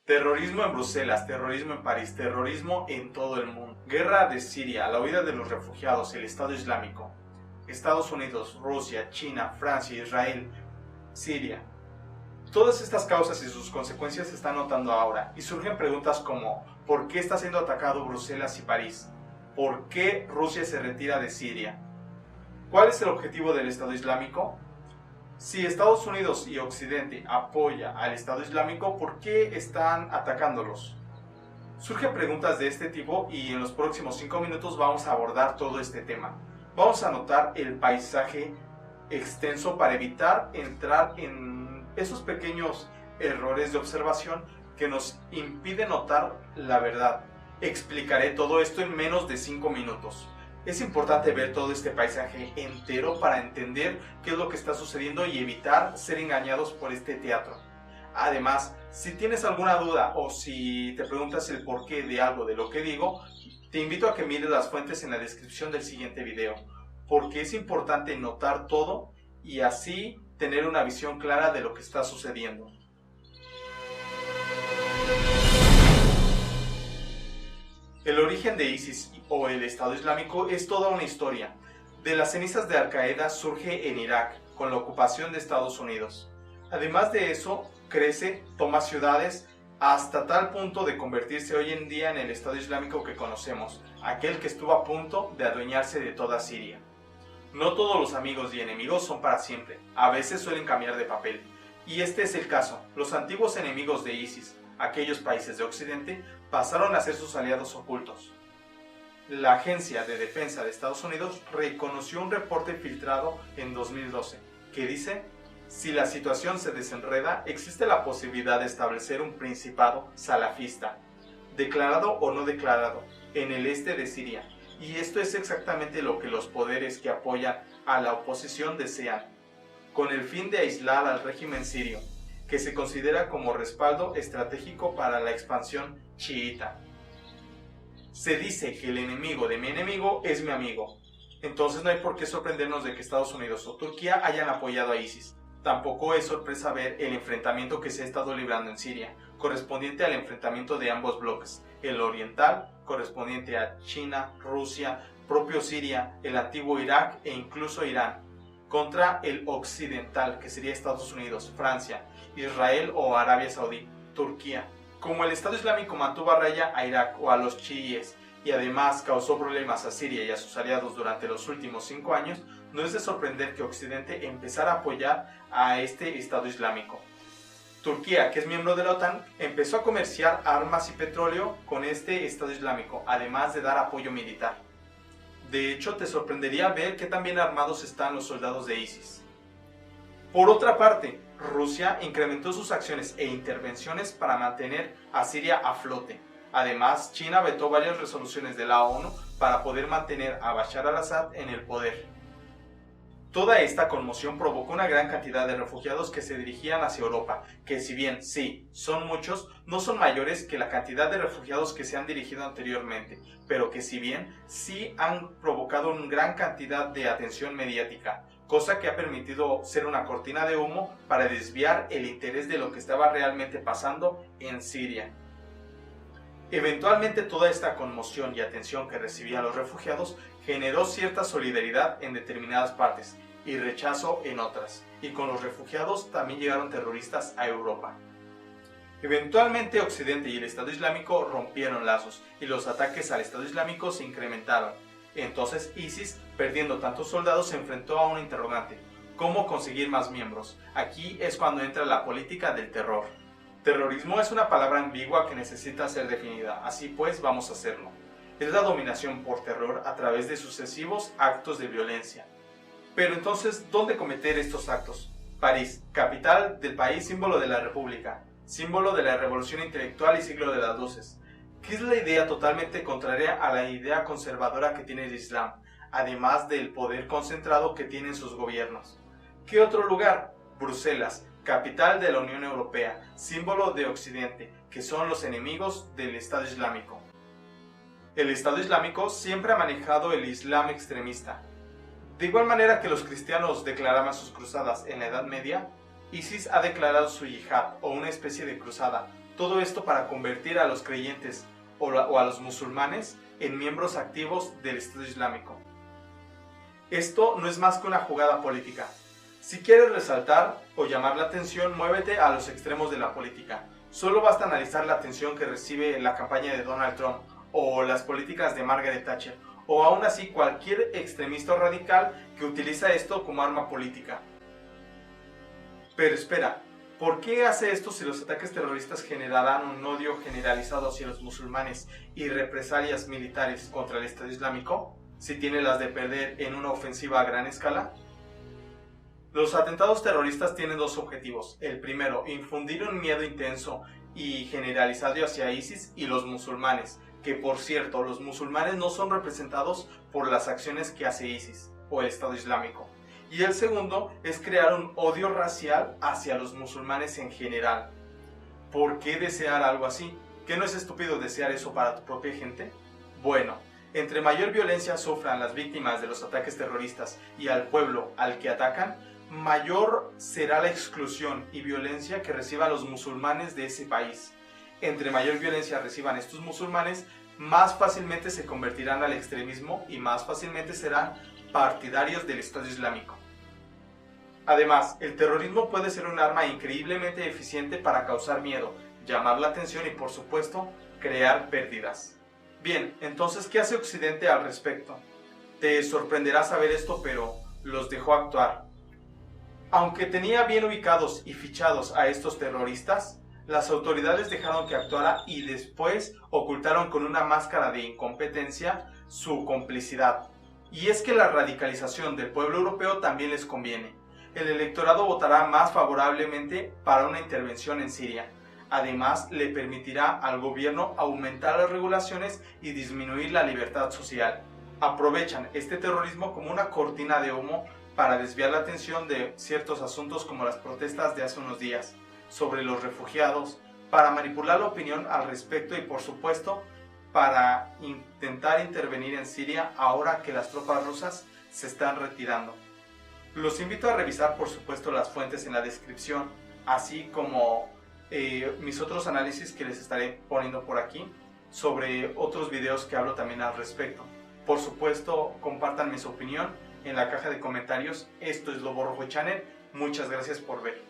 Terrorismo en Bruselas, terrorismo en París, terrorismo en todo el mundo. Guerra de Siria, la huida de los refugiados, el Estado Islámico. Estados Unidos, Rusia, China, Francia, Israel, Siria. Todas estas causas y sus consecuencias se están notando ahora, y surgen preguntas como ¿por qué está siendo atacado Bruselas y París? ¿Por qué Rusia se retira de Siria? ¿Cuál es el objetivo del Estado Islámico? Si Estados Unidos y Occidente apoya al Estado Islámico, ¿por qué están atacándolos? Surgen preguntas de este tipo y en los próximos 5 minutos vamos a abordar todo este tema. Vamos a notar el paisaje extenso para evitar entrar en esos pequeños errores de observación que nos impiden notar la verdad. Explicaré todo esto en menos de 5 minutos. Es importante ver todo este paisaje entero para entender qué es lo que está sucediendo y evitar ser engañados por este teatro. Además, si tienes alguna duda o si te preguntas el porqué de algo de lo que digo, te invito a que mires las fuentes en la descripción del siguiente video, porque es importante notar todo y así tener una visión clara de lo que está sucediendo. El origen de ISIS o el Estado Islámico es toda una historia. De las cenizas de Al-Qaeda surge en Irak, con la ocupación de Estados Unidos. Además de eso, crece, toma ciudades, hasta tal punto de convertirse hoy en día en el Estado Islámico que conocemos, aquel que estuvo a punto de adueñarse de toda Siria. No todos los amigos y enemigos son para siempre, a veces suelen cambiar de papel. Y este es el caso, los antiguos enemigos de ISIS, aquellos países de Occidente, pasaron a ser sus aliados ocultos. La Agencia de Defensa de Estados Unidos reconoció un reporte filtrado en 2012 que dice: si la situación se desenreda, existe la posibilidad de establecer un principado salafista, declarado o no declarado, en el este de Siria. Y esto es exactamente lo que los poderes que apoyan a la oposición desean, con el fin de aislar al régimen sirio, que se considera como respaldo estratégico para la expansión chiita. Se dice que el enemigo de mi enemigo es mi amigo. Entonces no hay por qué sorprendernos de que Estados Unidos o Turquía hayan apoyado a ISIS. Tampoco es sorpresa ver el enfrentamiento que se ha estado librando en Siria, correspondiente al enfrentamiento de ambos bloques, el oriental, correspondiente a China, Rusia, propio Siria, el antiguo Irak e incluso Irán, contra el occidental, que sería Estados Unidos, Francia, Israel o Arabia Saudí, Turquía. Como el Estado Islámico mantuvo a raya a Irak o a los chiíes y además causó problemas a Siria y a sus aliados durante los últimos 5 años, no es de sorprender que Occidente empezara a apoyar a este Estado Islámico. Turquía, que es miembro de la OTAN, empezó a comerciar armas y petróleo con este Estado Islámico, además de dar apoyo militar. De hecho, te sorprendería ver qué tan bien armados están los soldados de ISIS. Por otra parte, Rusia incrementó sus acciones e intervenciones para mantener a Siria a flote. Además, China vetó varias resoluciones de la ONU para poder mantener a Bashar al-Assad en el poder. Toda esta conmoción provocó una gran cantidad de refugiados que se dirigían hacia Europa, que si bien sí, son muchos, no son mayores que la cantidad de refugiados que se han dirigido anteriormente, pero que si bien sí han provocado una gran cantidad de atención mediática, cosa que ha permitido ser una cortina de humo para desviar el interés de lo que estaba realmente pasando en Siria. Eventualmente toda esta conmoción y atención que recibían los refugiados generó cierta solidaridad en determinadas partes y rechazo en otras, y con los refugiados también llegaron terroristas a Europa. Eventualmente Occidente y el Estado Islámico rompieron lazos y los ataques al Estado Islámico se incrementaron. Entonces ISIS, perdiendo tantos soldados, se enfrentó a una interrogante: ¿cómo conseguir más miembros? Aquí es cuando entra la política del terror. Terrorismo es una palabra ambigua que necesita ser definida, así pues vamos a hacerlo. Es la dominación por terror a través de sucesivos actos de violencia. Pero entonces, ¿dónde cometer estos actos? París, capital del país, símbolo de la República, símbolo de la revolución intelectual y siglo de las luces, que es la idea totalmente contraria a la idea conservadora que tiene el Islam, además del poder concentrado que tienen sus gobiernos. ¿Qué otro lugar? Bruselas, capital de la Unión Europea, símbolo de Occidente, que son los enemigos del Estado Islámico. El Estado Islámico siempre ha manejado el Islam extremista. De igual manera que los cristianos declaraban sus cruzadas en la Edad Media, ISIS ha declarado su yihad o una especie de cruzada Todo esto para convertir a los creyentes o a los musulmanes en miembros activos del Estado Islámico. Esto no es más que una jugada política. Si quieres resaltar o llamar la atención, muévete a los extremos de la política. Solo basta analizar la atención que recibe la campaña de Donald Trump o las políticas de Margaret Thatcher, o aún así cualquier extremista o radical que utiliza esto como arma política. Pero espera, ¿por qué hace esto si los ataques terroristas generarán un odio generalizado hacia los musulmanes y represalias militares contra el Estado Islámico, si tiene las de perder en una ofensiva a gran escala? Los atentados terroristas tienen dos objetivos. El primero, infundir un miedo intenso y generalizado hacia ISIS y los musulmanes, que por cierto, los musulmanes no son representados por las acciones que hace ISIS o el Estado Islámico. Y el segundo es crear un odio racial hacia los musulmanes en general. ¿Por qué desear algo así? ¿Qué no es estúpido desear eso para tu propia gente? Bueno, entre mayor violencia sufran las víctimas de los ataques terroristas y al pueblo al que atacan, mayor será la exclusión y violencia que reciban los musulmanes de ese país. Entre mayor violencia reciban estos musulmanes, más fácilmente se convertirán al extremismo y más fácilmente serán partidarios del Estado Islámico. Además, el terrorismo puede ser un arma increíblemente eficiente para causar miedo, llamar la atención y, por supuesto, crear pérdidas. Bien, entonces, ¿qué hace Occidente al respecto? Te sorprenderá saber esto, pero los dejó actuar. Aunque tenía bien ubicados y fichados a estos terroristas, las autoridades dejaron que actuara y después ocultaron con una máscara de incompetencia su complicidad. Y es que la radicalización del pueblo europeo también les conviene. El electorado votará más favorablemente para una intervención en Siria. Además, le permitirá al gobierno aumentar las regulaciones y disminuir la libertad social. Aprovechan este terrorismo como una cortina de humo para desviar la atención de ciertos asuntos como las protestas de hace unos días sobre los refugiados, para manipular la opinión al respecto y, por supuesto, para intentar intervenir en Siria ahora que las tropas rusas se están retirando. Los invito a revisar, por supuesto, las fuentes en la descripción, así como mis otros análisis que les estaré poniendo por aquí sobre otros videos que hablo también al respecto. Por supuesto, compártanme su opinión en la caja de comentarios. Esto es Lobo Rojo Channel. Muchas gracias por ver.